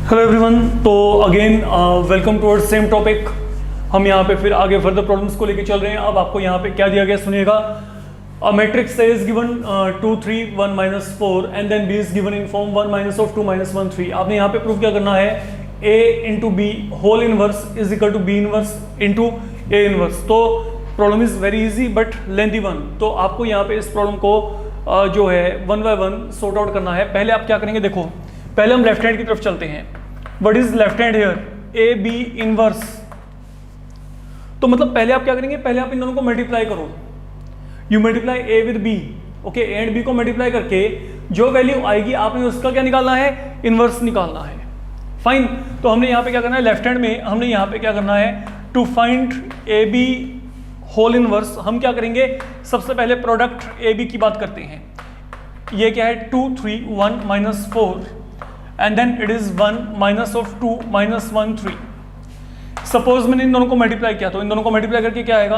Hello everyone, तो again welcome towards same topic. हम यहाँ पे फिर आगे फर्दर प्रॉब्लम्स को लेके चल रहे हैं। अब आपको यहाँ पे क्या दिया गया सुनिएगा। A matrix A is given 2 3 1 minus 4 and then B is given in form 1 minus of 2 minus 1 3। आपने यहाँ पे प्रूव क्या करना है, A into B whole inverse is equal to B inverse into A inverse. तो problem is very easy but lengthy one. तो आपको यहाँ पे इस प्रॉब्लम को जो है one by one sort out करना है। पहले आप क्या करेंगे, देखो पहले हम लेफ्ट हैंड की तरफ चलते हैं। What is left hand here, A B inverse. तो मतलब पहले आप क्या करेंगे, पहले आप इन दोनों को मल्टीप्लाई करो। You multiply A with B, okay, A and B को मल्टीप्लाई करके जो वैल्यू आएगी आपने उसका क्या निकालना है, इनवर्स निकालना है। फाइन। तो हमने यहाँ पे क्या करना है, लेफ्ट हैंड में हमने यहाँ पे क्या करना है, to find A B whole inverse हम क्या करेंगे, सबसे पहले प्रोडक्ट ए बी की बात करते हैं। ये क्या है, 2 3 1 minus 4 and then it is 1 minus of 2 minus 1 3। Suppose मैंने इन दोनों को मल्टीप्लाई किया, तो इन दोनों को मल्टीप्लाई करके क्या आएगा,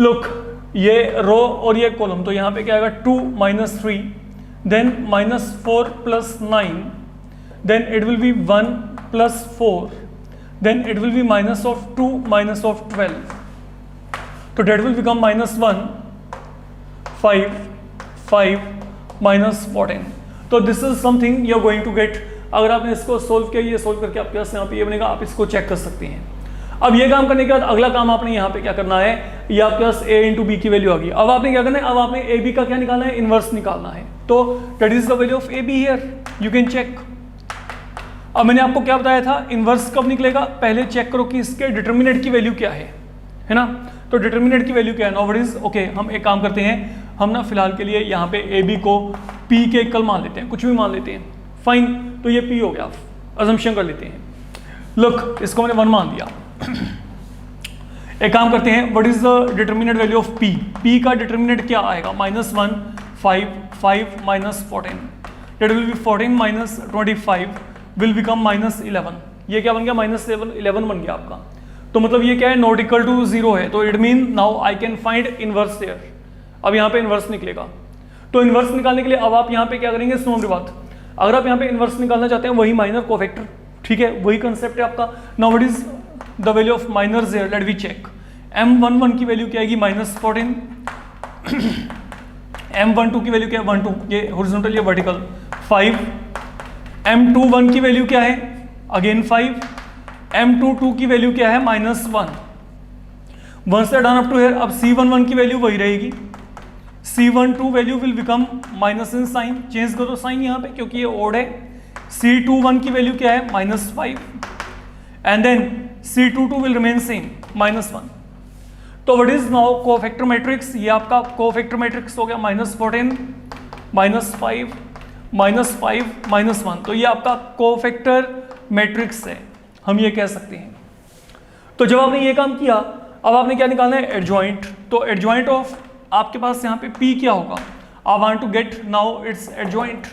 लुक ये रो और ये कॉलम, तो यहाँ पे क्या आएगा 2 minus 3 then minus 4 plus 9 then it will be 1 plus 4 then it will be minus of 2 minus of 12। तो that will become minus 1 5 5 minus 14। तो this is something you are going to get. अगर आपने इसको सोल्व किया, ये solve करके आपके पास यहाँ पे ये बनेगा, आप इसको चेक कर सकते हैं। अब ये काम करने के बाद अगला काम आपने यहाँ पे क्या करना है, ये आपके पास a इंटू बी की वैल्यू आ गई। अब आपने क्या करना है, अब आपने ए बी का क्या निकालना है, इनवर्स निकालना है। तो that is the value of A B here, you can check. अब मैंने आपको क्या बताया था, इनवर्स कब निकलेगा, पहले चेक करो कि इसके डिटर्मिनेंट की वैल्यू क्या है ना। तो डिटर्मिनेंट की वैल्यू क्या है, नाउ व्हाट इज, ओके हम एक काम करते हैं, हम ना फिलहाल के लिए यहाँ पे ए बी को P के इक्वल मान लेते हैं, कुछ भी मान लेते हैं। फाइन, तो ये P हो गया, अजम्पशन कर लेते हैं। लुक इसको मैंने 1 मान दिया। एक काम करते हैं, what is the determinant value of P। P का डिटर्मिनेंट क्या आएगा, -1 5 5 minus 14 that will B 14 minus 25 will become -11। ये क्या बन गया, -11 बन गया आपका। तो मतलब ये क्या है, नॉट इक्वल टू 0 है। तो it mean now I can find inverse there. अब यहाँ पे इनवर्स निकलेगा। तो इनवर्स निकालने के लिए अब आप यहाँ पे क्या करेंगे, सुनो मेरी बात, अगर आप यहाँ पे इनवर्स निकालना चाहते हैं, वही माइनर कोफैक्टर, ठीक है, वही कंसेप्ट है आपका। Now what is the value of minors here, let we check. M11 की वैल्यू क्या आएगी, -14। M12 की वैल्यू क्या है, 12, ये हॉरिजॉन्टल या वर्टिकल 5। M21 की वैल्यू क्या है, अगेन 5। M22 की वैल्यू क्या है, -1। Once that done up to here, अब C11 की वैल्यू वही रहेगी। C12 value will become minus in sign, change करो साइन यहाँ पे क्योंकि ये ओड है। C21 की वैल्यू क्या है, -5 and then C22 will remain same, -1। तो what is now cofactor matrix, ये आपका कोफैक्टर मैट्रिक्स हो गया, -14 -5 -5 -1। तो ये आपका कोफैक्टर मैट्रिक्स है, हम ये कह सकते हैं। तो जब आपने ये काम किया, अब आपने क्या निकालना है, एडजॉइंट। तो एडजॉइंट ऑफ आपके पास यहाँ पे P क्या होगा, I want to get now its adjoint.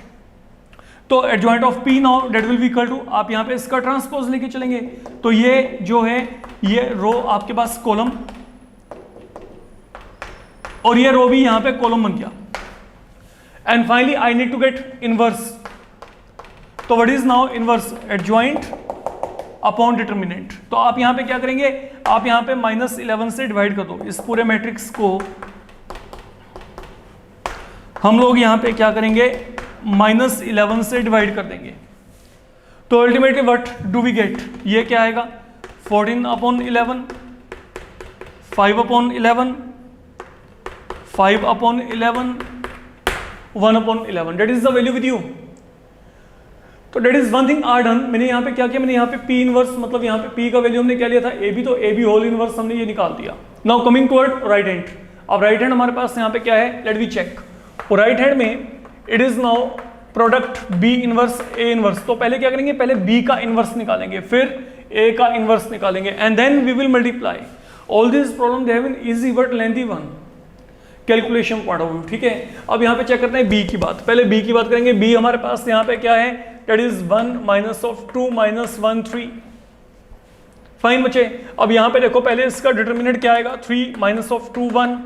तो adjoint of P now that will be equal to, आप यहाँ पे इसका ट्रांसपोज लेके चलेंगे। तो ये जो है, ये रो आपके पास कॉलम और ये रो भी यहाँ पे कॉलम बन गया। And finally I need to get inverse. तो what is now inverse, adjoint upon determinant. तो आप यहाँ पे क्या करेंगे, आप यहाँ पे -11 से डिवाइड कर दो इस पूरे मैट्रिक्स को। हम लोग यहाँ पे क्या करेंगे, -11 से डिवाइड कर देंगे। तो ultimately what do we get, ये क्या आएगा, 14/11 5/11 5/11 1/11 that is the value with you. तो that is one thing are done. मैंने यहाँ पे क्या किया, मैंने यहाँ पे P इनवर्स, मतलब यहाँ पे P का वैल्यू हमने क्या लिया था, AB, तो AB होल इनवर्स हमने ये निकाल दिया। Now coming toward right hand. अब राइट हैंड हमारे पास यहाँ पे क्या है, लेट वी चेक। और राइट हैंड में it is now product B inverse A inverse. तो पहले क्या करेंगे, पहले B का इनवर्स निकालेंगे, फिर A का इनवर्स निकालेंगे and then we will multiply. All this problem they have been easy but lengthy one calculation point of view, ठीक है। अब यहाँ पे चेक करते हैं B की बात, पहले B की बात करेंगे। B हमारे पास यहाँ पे क्या है, that is 1 minus of 2 minus 1 3। Fine बच्चे, अब यहाँ पे देखो पहले इसका डिटर्मिनेंट क्या आएगा, 3 minus of 2 1,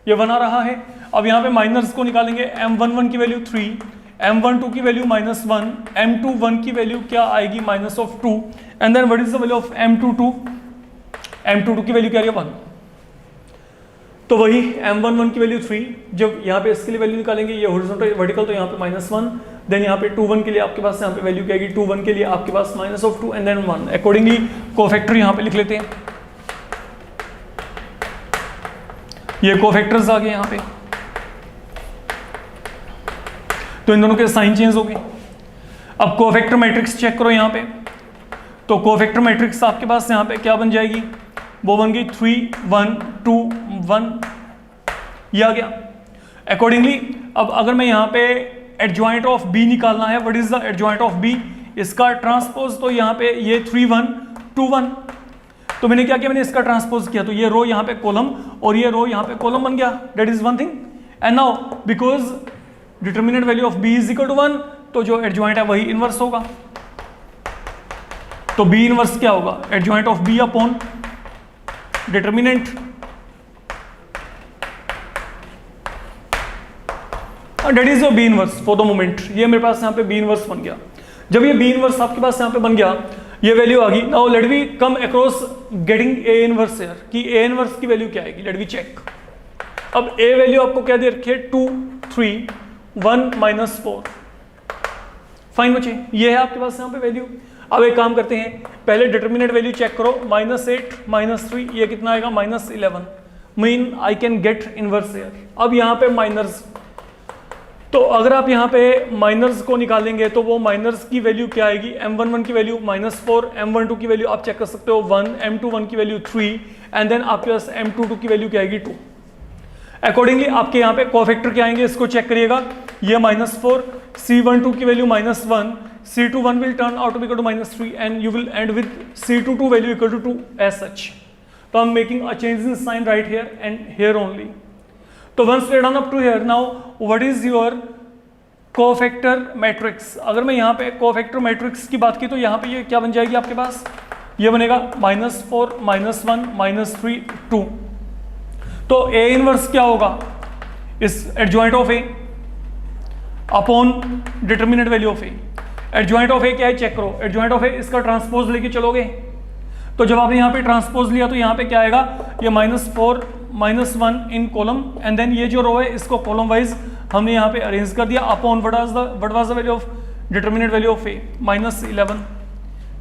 ये 1 आ रहा है। अब यहाँ पे माइनर्स को निकालेंगे, M11 की वैल्यू 3 m12 की वैल्यू -1, m21 की वैल्यू क्या आएगी -2, and then what is the value of m22? m22 की वैल्यू क्या आ रही है 1, तो वही m11 की वैल्यू 3, जब यहाँ पे इसके लिए वैल्यू निकालेंगे ये हॉरिजॉन्टल वर्टिकल, तो यहाँ पे -1, देन यहाँ पे 21 के लिए आपके पास यहाँ पे वैल्यू क्या आएगी 21 के लिए आपके पास -2 एंड देन 1, अकॉर्डिंगली कोफैक्टर यहाँ पे लिख लेते हैं, ये कोफैक्टर्स आ गए यहाँ पे, तो इन दोनों के साइन चेंज हो गए। अब कोफैक्टर मैट्रिक्स चेक करो यहाँ पे, तो कोफैक्टर मैट्रिक्स आपके पास यहाँ पे क्या बन जाएगी, वो बन गई 3 1 2 1, ये आ गया। अकॉर्डिंगली अब अगर मैं यहाँ पे एडजॉइंट ऑफ बी निकालना है, what is the adjoint of B, इसका ट्रांसपोज, तो यहाँ पे ये 3 1 2 1, तो मैंने क्या किया, मैंने इसका ट्रांसपोज किया, तो ये रो यहाँ पे कॉलम और ये रो यहाँ पे कॉलम बन गया, that is one thing. And now because determinant value of B is equal to 1, तो जो एडजॉइंट है वही इनवर्स होगा, तो बी इनवर्स क्या होगा, adjoint of B upon determinant, that is your B inverse for the moment. ये मेरे पास यहाँ पे बी इनवर्स बन गया। जब ये बी इनवर्स आपके पास यहाँ पे बन गया, ये वैल्यू आ गई। Now let we come across getting A inverse here, कि ए इनवर्स की वैल्यू क्या आएगी, लेट वी चेक। अब ए वैल्यू आपको क्या दे रखी है, 2 3 1 -4, फाइन बच्चे, ये है आपके पास यहाँ पे वैल्यू। अब एक काम करते हैं, पहले डिटर्मिनेंट वैल्यू चेक करो, -8 -3, ये कितना आएगा -11, mean I can get inverse here. अब यहाँ पे माइनर्स, तो अगर आप यहाँ पे माइनर्स को निकालेंगे तो वो माइनर्स की वैल्यू क्या आएगी, m11 की वैल्यू -4, m12 की वैल्यू आप चेक कर सकते हो 1, m21 की वैल्यू 3, एंड देन आपके पास m22 की वैल्यू क्या आएगी 2। अकॉर्डिंगली आपके यहाँ पे कोफैक्टर क्या आएंगे, इसको चेक करिएगा, ये -4, c12 की value -1, c21 will turn out to be equal to -3 and you will end with c22 value equal to 2 as such. So I'm making a change in sign right here and here only. तो once we are done up to here, now what is your cofactor matrix? अगर मैं यहाँ पे cofactor matrix की बात की तो यहाँ पे ये क्या बन जाएगी आपके पास, ये बनेगा -4 -1 -3 2। तो ए इनवर्स क्या होगा, इस adjoint of A upon determinant value of A. Adjoint of A क्या है चेक करो, एडजॉइंट ऑफ ए इसका ट्रांसपोज लेके चलोगे, तो जब आपने यहाँ पे ट्रांसपोज लिया तो यहाँ पे क्या आएगा, ये -4 -1 इन कॉलम, एंड देन ये जो रो है इसको कॉलम वाइज हमने यहाँ पे अरेंज कर दिया upon what was the value of determinant value of A -11,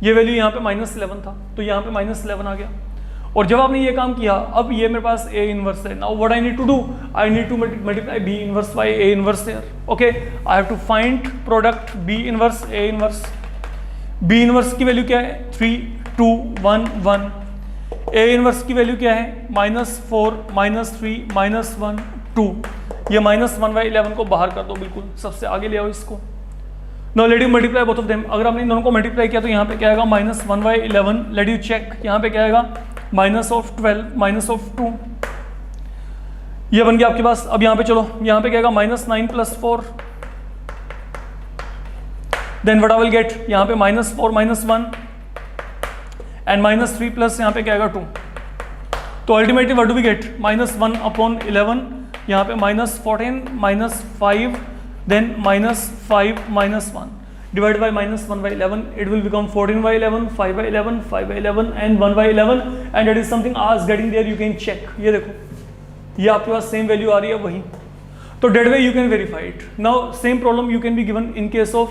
ये वैल्यू यहाँ पे -11 था, तो यहाँ पे -11 आ गया। और जब आपने ये काम किया, अब ये मेरे पास ए इनवर्स है। Now what I need to do, I need to multiply B inverse by A inverse here. Okay, I have to find product B inverse A inverse. B inverse की वैल्यू क्या है, 3 2 1 1। A inverse की value क्या है, -4 -3 -1 2। ये -1/11 को बाहर कर दो, बिल्कुल सबसे आगे ले आओ इसको। No let you multiply both of them. अगर आपने इन दोनों को मल्टीप्लाई किया तो यहाँ पे क्या आएगा, -1/11। लेट यू चेक, यहाँ पे क्या आएगा, -12 -2। ये बन गया आपके पास। अब यहाँ पे चलो, यहाँ पे क्या आएगा, -9 + 4। Then what I will get, यहाँ पे -4 -1 एंड -3 प्लस यहाँ पे क्या आएगा 2। तो ultimately what do we get, -1/11, यहाँ पे -14 -5 देन -5 -1 divided by -1/11, it will become 14/11 5/11 5/11 and 1/11, and that is something as getting there you can check। ये देखो, ये आपके पास सेम वैल्यू आ रही है वही, तो that way you can verify it. Now same problem you can be given in case of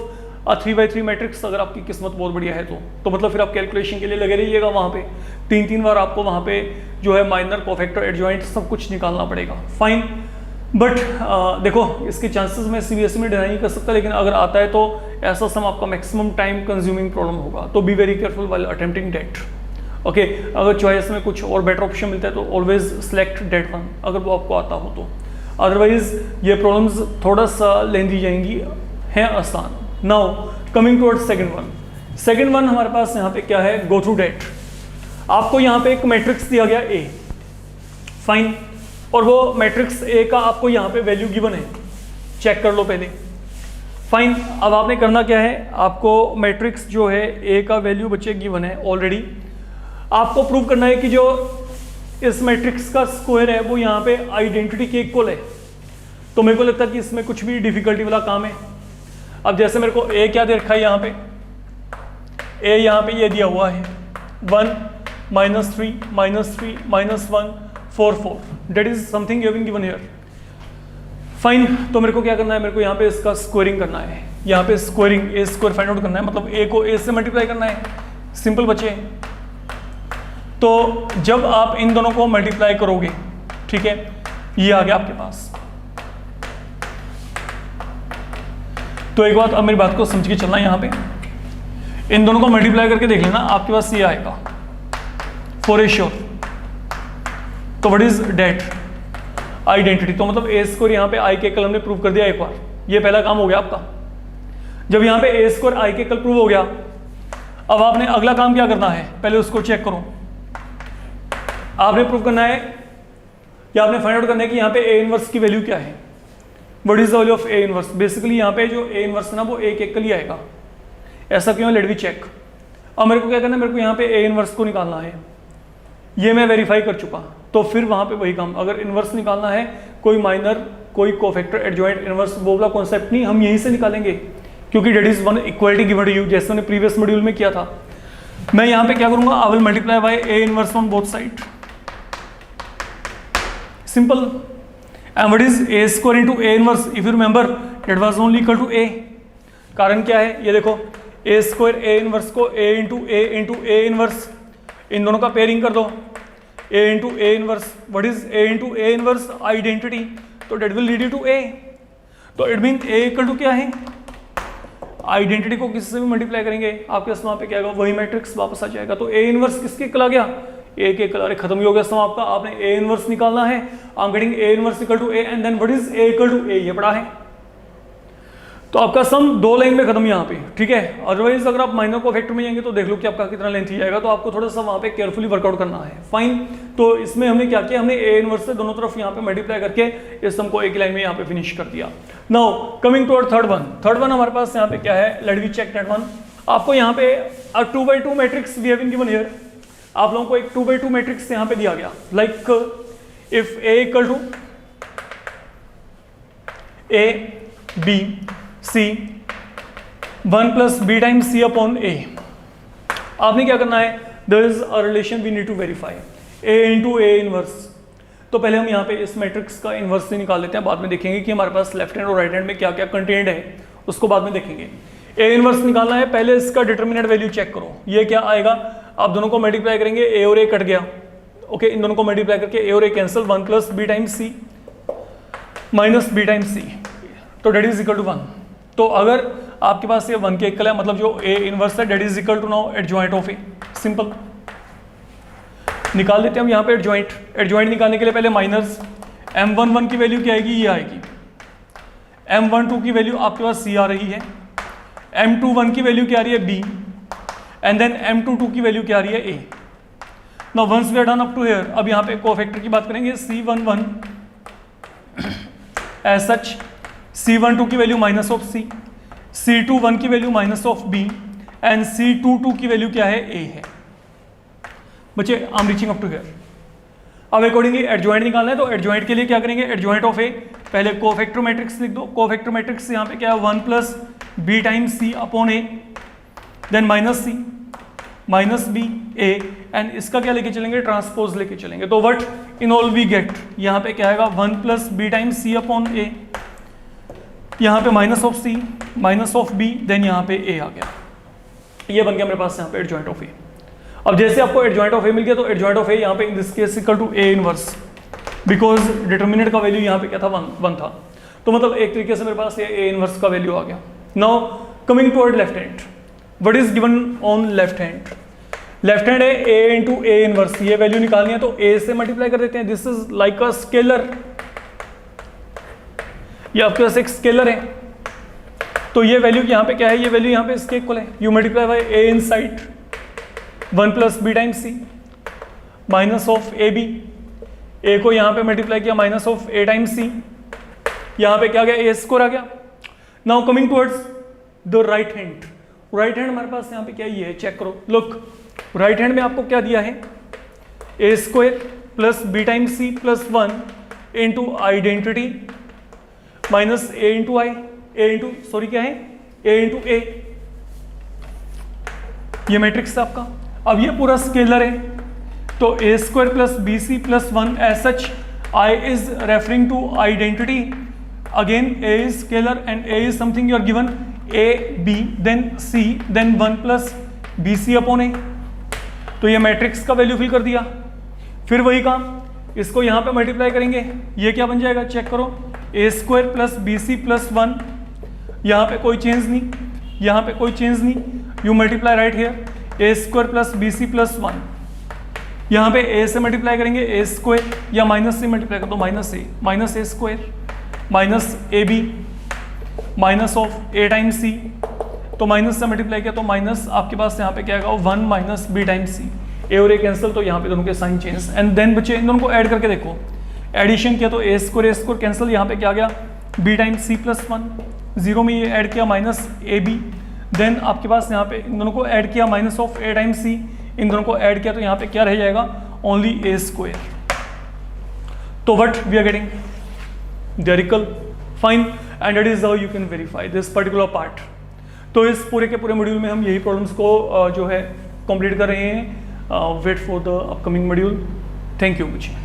3/3 matrix. अगर आपकी किस्मत बहुत बढ़िया है तो मतलब फिर आप कैलकुलेशन के लिए लगे रहिएगा, वहाँ पे 3 बार आपको वहाँ पे जो है माइनर कोफैक्टर एडजॉइंट सब कुछ निकालना पड़ेगा। फाइन, बट देखो इसके चांसेस मैं सीबीएसई में डिनाई नहीं कर सकता, लेकिन अगर आता है तो ऐसा सम आपका मैक्सिमम टाइम कंज्यूमिंग प्रॉब्लम होगा, तो be very careful while attempting that. Okay, अगर चॉइस में कुछ और बेटर ऑप्शन मिलता है तो ऑलवेज सेलेक्ट डेट 1 अगर वो आपको आता हो तो, अदरवाइज ये प्रॉब्लम्स थोड़ा सा लेंदी जाएंगी, हैं आसान। Now coming towards second one हमारे पास यहाँ पे क्या है, गो थ्रू डेट। आपको यहाँ पे एक मैट्रिक्स दिया गया ए, फाइन, और वो मैट्रिक्स ए का आपको यहाँ पे वैल्यू गिवन है, चेक कर लो पहले। फाइन, अब आपने करना क्या है, आपको मैट्रिक्स जो है ए का वैल्यू बच्चे गिवन है ऑलरेडी। आपको प्रूव करना है कि जो इस मैट्रिक्स का स्क्वायर है वो यहाँ पे आइडेंटिटी के इक्वल है। तो मेरे को लगता है कि इसमें कुछ भी डिफिकल्टी वाला काम है। अब जैसे मेरे को ए क्या दे रखा है यहाँ पे, ए यहाँ पे ये दिया हुआ है 1 -3 -3 -1 4 4, that is something you have been given here. Fine, तो मेरे को क्या करना है, मेरे को यहाँ पे इसका स्क्वायरिंग करना है, यहाँ पे स्क्वायरिंग ए स्क्वायर फाइंड आउट करना है, मतलब ए को ए से मल्टीप्लाई करना है। सिंपल बच्चे, तो जब आप इन दोनों को मल्टीप्लाई करोगे, ठीक है, ये आ गया आपके पास। तो एक बात, अब मेरी बात को समझ के चलना है, यहाँ पे इन दोनों को मल्टीप्लाई करके देख लेना, आपके पास ये आएगा फॉर ए श्योर। तो व्हाट इज डेट, आइडेंटिटी, तो मतलब ए स्क्वायर यहाँ पे आई के कल हमने प्रूव कर दिया एक बार, ये पहला काम हो गया आपका। जब यहाँ पे ए स्क्वायर आई के कल प्रूव हो गया, अब आपने अगला काम क्या करना है, पहले उसको चेक करो। आपने प्रूव करना है या आपने फाइंड आउट करना है कि यहाँ पे ए इनवर्स की वैल्यू क्या है, what is the value of A inverse. Basically यहाँ पे जो ए इनवर्स है ना वो एक एक कल ही आएगा, ऐसा क्यों, लेट वी चेक। अब मेरे को क्या करना है, मेरे को यहाँ पे ए इनवर्स को निकालना है, ये मैं वेरीफाई कर चुका, तो फिर वहां पे वही काम, अगर इनवर्स निकालना है, कोई माइनर, कोई कोफैक्टर, एडजॉइंट, इनवर्स, वो वाला कॉन्सेप्ट नहीं, हम यहीं से निकालेंगे, क्योंकि that is one equality given to you, जैसे मैंने प्रीवियस मॉड्यूल में किया था। मैं यहाँ पे क्या करूंगा, I will multiply by A inverse on both side, simple. And what is A square into A inverse, if you remember that was only equal to A. कारण क्या है, ये देखो, ए स्क्वायर ए इनवर्स को ए इंटू ए इनवर्स, इन दोनों का pairing कर दो, A into A inverse, what is A into A inverse, identity, तो that will lead you to A. तो it mean A equal to क्या है, आइडेंटिटी को किसी से भी मल्टीप्लाई करेंगे, आपके पास वहां पे क्या आएगा, वही मैट्रिक्स वापस आ जाएगा। तो ए इनवर्स किसके इक्वल आ गया, ए के इक्वल। अरे खत्म ही हो गया सम आपका, आपने ए इनवर्स निकालना है, I am getting A inverse equal to A and then what is A equal to A, ये पड़ा है। तो आपका सम 2 लाइन में खत्म यहाँ पे, ठीक है। अदरवाइज अगर आप माइनर को फैक्टर में जाएंगे तो देख लो कि आपका कितना लेंथ जाएगा, तो आपको थोड़ा सा वहाँ पे केयरफुली वर्कआउट करना है। फाइन, तो इसमें हमने क्या किया, हमने ए इनवर्स से दोनों तरफ यहाँ पे मल्टीप्लाई करके इस सम को एक लाइन में यहाँ पे फिनिश कर दिया। Now coming toward third one हमारे पास यहाँ पे क्या है, let we check that one. आपको यहाँ पे 2x2 matrix we have been given here, आप लोगों को एक 2x2 मैट्रिक्स यहाँ पे दिया गया, like if A equal to A B C 1 plus B time C upon A. आपने क्या करना है, there is a relation we need to verify, A into A inverse. तो पहले हम यहाँ पे इस मैट्रिक्स का इनवर्स से निकाल लेते हैं, बाद में देखेंगे कि हमारे पास लेफ्ट हैंड और राइट हैंड में क्या क्या कंटेंट है, उसको बाद में देखेंगे। ए इनवर्स निकालना है, पहले इसका डिटर्मिनेंट वैल्यू चेक करो, ये क्या आएगा, आप दोनों को मल्टीप्लाई करेंगे, ए और ए कट गया, ओके, इन दोनों को मल्टीप्लाई करके ए और ए cancel, 1 plus B time C minus B time सी, तो डेट इज इक्वल टू 1। तो अगर आपके पास ये 1 के इक्वल है, मतलब जो ए इनवर्स है that is equal to now adjoint of A, simple निकाल देते हैं हम यहाँ पे एडजॉइंट निकालने के लिए पहले माइनस m11 की वैल्यू क्या आएगी, ये आएगी, m12 की वैल्यू आपके पास c आ रही है, m21 की वैल्यू क्या आ रही है b, एंड देन m22 की वैल्यू क्या आ रही है a। Now once we are done up to here, अब यहाँ पे कोफैक्टर की बात करेंगे, c11 एज सच, c12 की value minus of c, c21 की value minus of b and c22 की वैल्यू क्या है, a है। बच्चे I am reaching up to here. अब अकॉर्डिंगली एडजॉइंट निकालना है, तो एडजॉइंट के लिए क्या करेंगे, एडजॉइंट ऑफ ए, पहले कोफैक्टर मैट्रिक्स लिख दो, कोफैक्टर मैट्रिक्स यहाँ पे क्या है 1 plus B time C upon A, then minus C minus B A, and इसका क्या लेके चलेंगे, ट्रांसपोज लेके चलेंगे। तो what in all we get, यहाँ पे क्या आएगा 1 plus B time C upon A, यहाँ पे minus of C minus of B, then यहाँ पे ए आ गया, ये बन गया मेरे पास यहाँ पे एडजॉइंट ऑफ ए। अब जैसे आपको एडजॉइंट ऑफ ए मिल गया, तो एडजॉइंट ऑफ ए यहाँ पे in this case equal to A inverse, because determinant का वैल्यू यहाँ पे क्या था, 1 था, तो मतलब एक तरीके से मेरे पास ये ए इनवर्स का वैल्यू आ गया। Now coming toward left hand, what is given on left hand, left hand है ए इंटू ए इनवर्स, ये वैल्यू निकालनी है तो ए से मल्टीप्लाई कर देते हैं, this is like a scalar, ये आपके पास एक स्केलर है, तो ये वैल्यू यहाँ पे क्या है, ये वैल्यू यहाँ पे इसके इक्वल है, you multiply by A inside 1 plus B time C minus of A B, A को यहाँ पे मल्टीप्लाई किया minus of A time C, यहाँ पे क्या गया, ए स्क्वायर आ गया। Now coming towards the right hand, right hand हमारे पास यहाँ पे क्या ये है, चेक करो, लुक राइट हैंड में आपको क्या दिया है, A square plus B time C plus 1 into identity minus A into I, A into sorry क्या है ए इंटू ए, ये मैट्रिक्स है आपका। अब ये पूरा स्केलर है, तो A square plus B C plus 1 as such I is referring to identity, again A is scalar and A is something you are given, A B then C then 1 plus B C upon A. तो ये matrix का value fill कर दिया। फिर वही काम, इसको यहाँ पे मल्टीप्लाई करेंगे, ये क्या बन जाएगा चेक करो, A square plus B C plus 1, यहाँ पे कोई चेंज नहीं, यहाँ पे कोई चेंज नहीं, you multiply right here, A square plus B C plus 1, यहाँ पे ए से मल्टीप्लाई करेंगे ए स्क्वायर, या माइनस से मल्टीप्लाई कर दो minus A square minus A B minus of A times C, तो माइनस से मल्टीप्लाई किया तो माइनस आपके पास यहाँ पे क्या आएगा 1 माइनस बी टाइम्स सी, ए और ए कैंसिल, तो यहाँ पे दोनों के साइन चेंज, एंड देन बच्चे इन दोनों को ऐड करके देखो, एडिशन किया तो ए स्क्वायर कैंसिल, यहाँ पे क्या आ गया B times C plus 1, zero में ये ऐड किया माइनस ए बी, देन आपके पास यहाँ पे इन दोनों को ऐड किया minus of A times C, इन दोनों को ऐड किया तो यहाँ पे क्या रह जाएगा ओनली ए स्क्वायर। तो what we are getting numerical, fine, and that is how you can verify this particular part. तो इस पूरे के पूरे मॉड्यूल में हम यही प्रॉब्लम्स को जो है कंप्लीट कर रहे हैं। Wait for the upcoming module. Thank you मुझे।